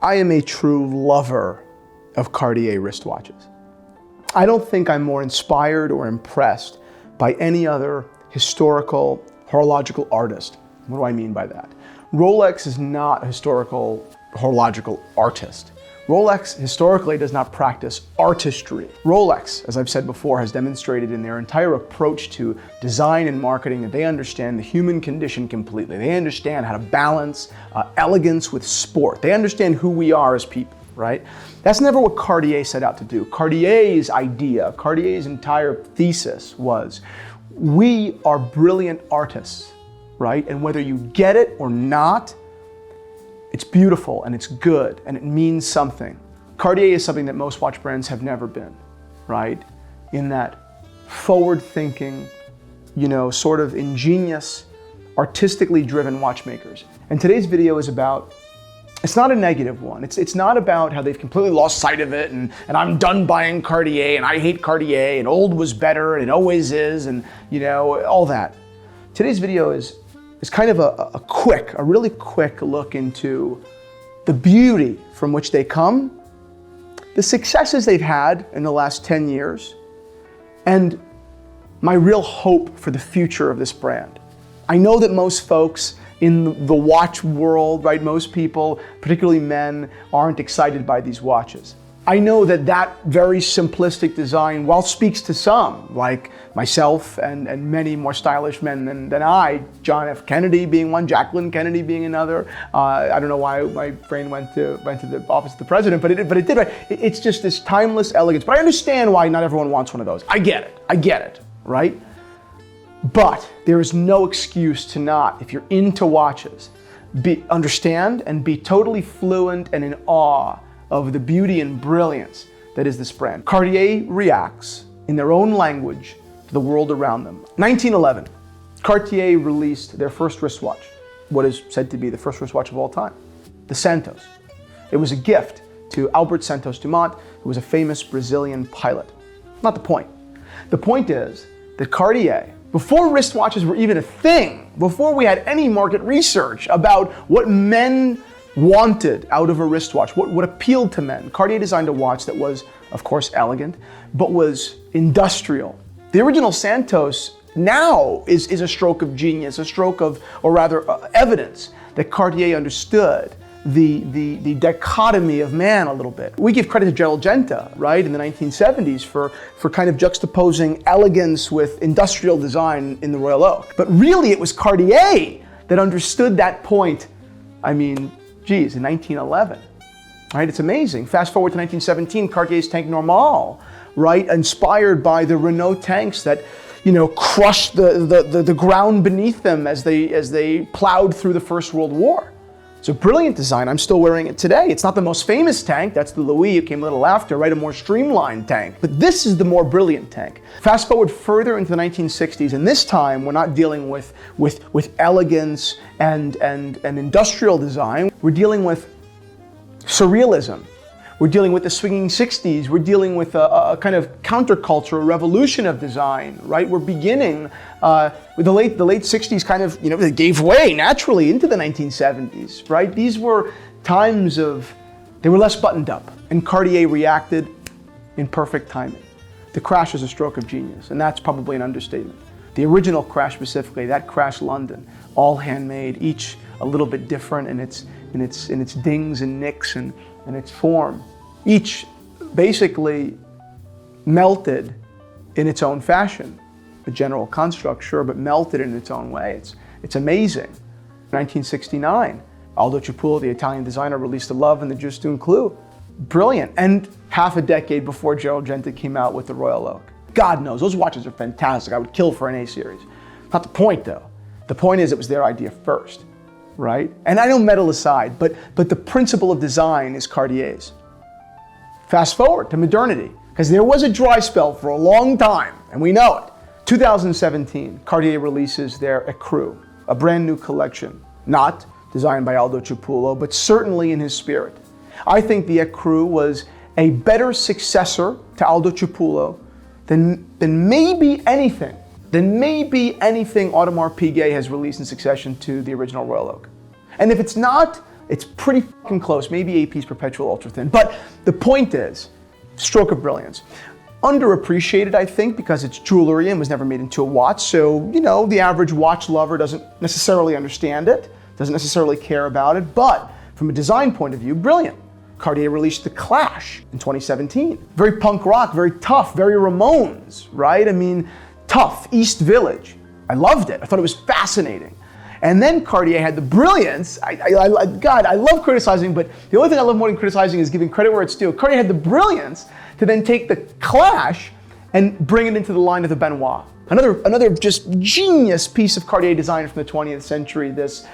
I am a true lover of Cartier wristwatches. I don't think I'm more inspired or impressed by any other historical horological artist. What do I mean by that? Rolex is not a historical horological artist. Rolex historically does not practice artistry. Rolex, as I've said before, has demonstrated in their entire approach to design and marketing that they understand the human condition completely. They understand how to balance elegance with sport. They understand who we are as people, right? That's never what Cartier set out to do. Cartier's idea, Cartier's entire thesis was, we are brilliant artists, right? And whether you get it or not, it's beautiful and it's good and it means something. Cartier is something that most watch brands have never been, right? In that forward-thinking, sort of ingenious, artistically driven watchmakers. And today's video is about, it's not a negative one. It's not about how they've completely lost sight of it and I'm done buying Cartier and I hate Cartier and old was better and it always is and all that. Today's video is kind of a really quick look into the beauty from which they come, the successes they've had in the last 10 years, and my real hope for the future of this brand. I know that most folks in the watch world, right, most people, particularly men, aren't excited by these watches. I know that that very simplistic design, while speaks to some, like myself and many more stylish men than I, John F. Kennedy being one, Jacqueline Kennedy being another. I don't know why my brain went to the office of the president, but it did. Right? It's just this timeless elegance. But I understand why not everyone wants one of those. I get it, right? But there is no excuse to not, if you're into watches, understand and be totally fluent and in awe of the beauty and brilliance that is this brand. Cartier reacts in their own language to the world around them. 1911, Cartier released their first wristwatch, what is said to be the first wristwatch of all time, the Santos. It was a gift to Albert Santos Dumont, who was a famous Brazilian pilot. Not the point. The point is that Cartier, before wristwatches were even a thing, before we had any market research about what men wanted out of a wristwatch, what appealed to men, Cartier designed a watch that was, of course, elegant, but was industrial. The original Santos now is a stroke of genius, a stroke of, or rather evidence that Cartier understood the dichotomy of man a little bit. We give credit to Gerald Genta, right, in the 1970s for kind of juxtaposing elegance with industrial design in the Royal Oak. But really it was Cartier that understood that point, in 1911, right? It's amazing. Fast forward to 1917, Cartier's Tank Normal, right? Inspired by the Renault tanks that, crushed the ground beneath them as they plowed through the First World War. It's a brilliant design. I'm still wearing it today. It's not the most famous tank. That's the Louis. It came a little after, right? A more streamlined tank. But this is the more brilliant tank. Fast forward further into the 1960s, and this time we're not dealing with elegance and industrial design. We're dealing with surrealism. We're dealing with the swinging 60s. We're dealing with a kind of counterculture, a revolution of design, right? We're beginning with the late 60s kind of, they gave way naturally into the 1970s, right? These were times they were less buttoned up, and Cartier reacted in perfect timing. The crash is a stroke of genius, and that's probably an understatement. The original crash specifically, that crash London, all handmade, each a little bit different in its dings and nicks and its form, each basically melted in its own fashion. The general construct, sure, but melted in its own way. It's amazing. 1969, Aldo Cipulo, the Italian designer, released the Love and the Juste un Clou. Brilliant. And half a decade before Gerald Genta came out with the Royal Oak. God knows, those watches are fantastic. I would kill for an A series. Not the point though. The point is it was their idea first, right? And I know metal aside, but the principle of design is Cartier's. Fast forward to modernity, because there was a dry spell for a long time, and we know it. 2017, Cartier releases their Ecru, a brand new collection, not designed by Aldo Cipulo, but certainly in his spirit. I think the Ecru was a better successor to Aldo Cipulo than maybe anything Audemars Piguet has released in succession to the original Royal Oak. And if it's not It's pretty fucking close, maybe AP's perpetual ultra thin. But the point is, stroke of brilliance. Underappreciated, I think, because it's jewelry and was never made into a watch. So, you know, the average watch lover doesn't necessarily understand it, doesn't necessarily care about it. But from a design point of view, brilliant. Cartier released the Clash in 2017. Very punk rock, very tough, very Ramones, right? I mean, tough, East Village. I loved it. I thought it was fascinating. And then Cartier had the brilliance. God, I love criticizing, but the only thing I love more than criticizing is giving credit where it's due. Cartier had the brilliance to then take the Clash and bring it into the line of the Benoit. Another just genius piece of Cartier design from the 20th century, this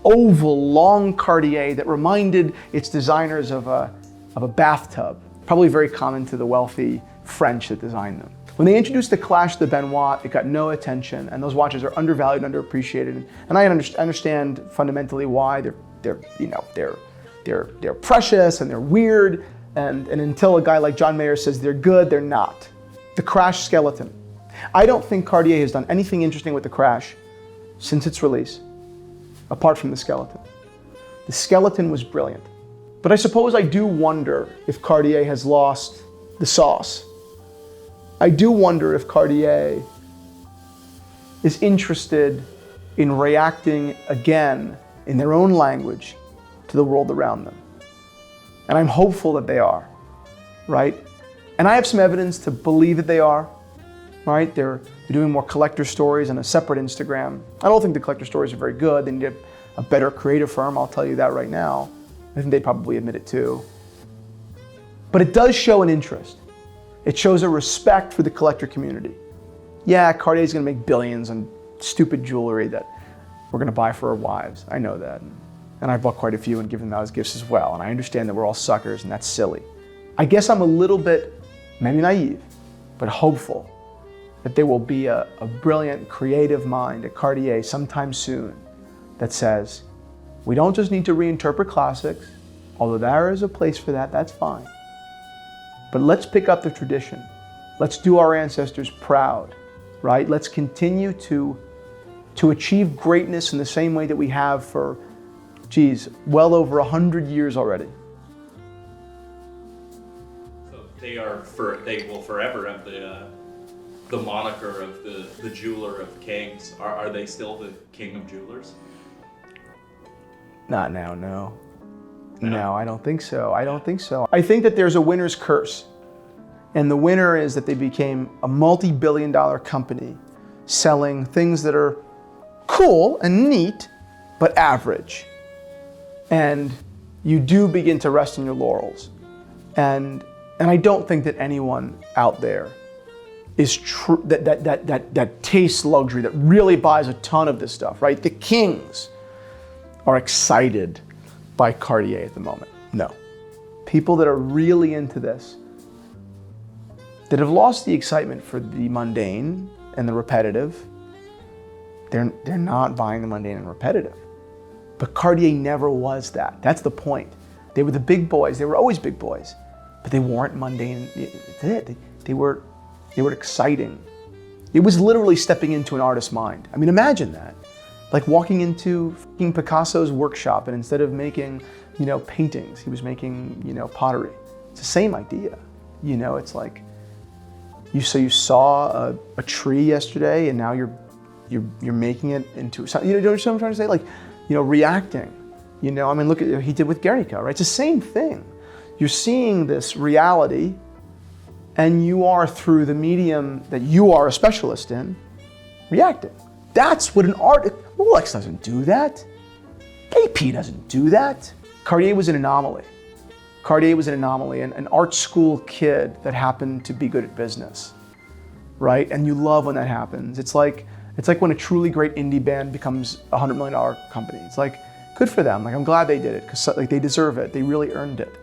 oval, long Cartier that reminded its designers of a bathtub, probably very common to the wealthy French that designed them. When they introduced the Clash to the Benoit, it got no attention, and those watches are undervalued, underappreciated, and I understand fundamentally why. They're precious and they're weird, and until a guy like John Mayer says they're good, they're not. The Crash skeleton. I don't think Cartier has done anything interesting with the Crash since its release, apart from the skeleton. The skeleton was brilliant, but I suppose I do wonder if Cartier has lost the sauce. I do wonder if Cartier is interested in reacting again in their own language to the world around them. And I'm hopeful that they are, right? And I have some evidence to believe that they are, right? They're doing more collector stories on a separate Instagram. I don't think the collector stories are very good. They need a better creative firm, I'll tell you that right now. I think they'd probably admit it too. But it does show an interest. It shows a respect for the collector community. Yeah, Cartier's gonna make billions on stupid jewelry that we're gonna buy for our wives. I know that. And I've bought quite a few and given them out as gifts as well. And I understand that we're all suckers and that's silly. I guess I'm a little bit, maybe naive, but hopeful that there will be a brilliant creative mind at Cartier sometime soon that says, we don't just need to reinterpret classics, although there is a place for that, that's fine. But let's pick up the tradition. Let's do our ancestors proud, right? Let's continue to achieve greatness in the same way that we have for, well over 100 years already. So they will forever have the moniker of the jeweler of kings. Are they still the king of jewelers? Not now, no. No, I don't think so. I don't think so. I think that there's a winner's curse. And the winner is that they became a multi-billion-dollar company selling things that are cool and neat, but average. And you do begin to rest in your laurels. And I don't think that anyone out there is true that tastes luxury, that really buys a ton of this stuff, right? The kings are excited by Cartier at the moment. No. People that are really into this, that have lost the excitement for the mundane and the repetitive, they're not buying the mundane and repetitive. But Cartier never was that. That's the point. They were the big boys. They were always big boys, but they weren't mundane. They were exciting. It was literally stepping into an artist's mind. I mean, imagine that. Like walking into Picasso's workshop, and instead of making, paintings, he was making, pottery. It's the same idea. It's like, you saw a tree yesterday, and now you're making it into something. You know what I'm trying to say? Like, reacting. I mean, look at what he did with Guernica, right? It's the same thing. You're seeing this reality, and you are, through the medium that you are a specialist in, reacting. That's what an art. Rolex doesn't do that. AP doesn't do that. Cartier was an anomaly. Cartier was an anomaly, an art school kid that happened to be good at business, right? And you love when that happens. It's like when a truly great indie band becomes a $100 million company. It's like, good for them. Like, I'm glad they did it because they deserve it. They really earned it.